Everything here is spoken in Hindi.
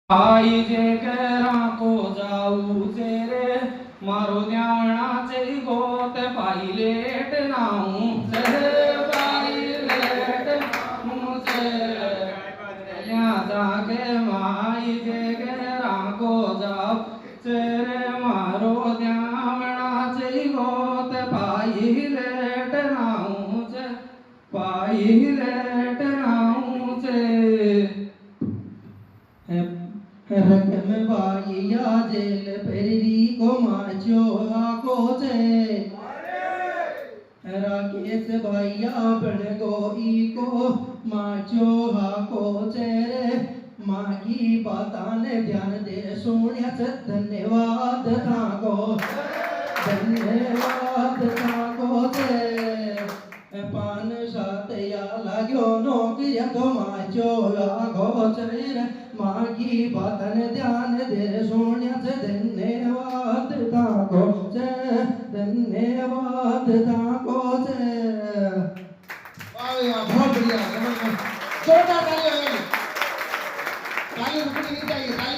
आई जे केरा को जाऊ तेरे मारो न्याणा चे गोत पाई लेट नाऊ से पाई लेट मुझे या जाके माई जे केरा को जाऊ तेरे मारो न्याणा चे गोत पाई लेट नाऊ से पाई लेट नाऊ से रकम बाइया जेल पेरी को माचो आको जे राकेश भैया बन गोई को माचो आको जे माँ की बातां ने ध्यान दे सुनिया धन्यवाद थाको जे पान सात या लाग्यो नौकरिया तो माचो आको जे माँ की बातन ध्यान दे सोनिया से धन्यवाद ताको से धन्यवाद ताको से। बहुत बढ़िया, जोरदार ताली रुकनी नहीं चाहिए।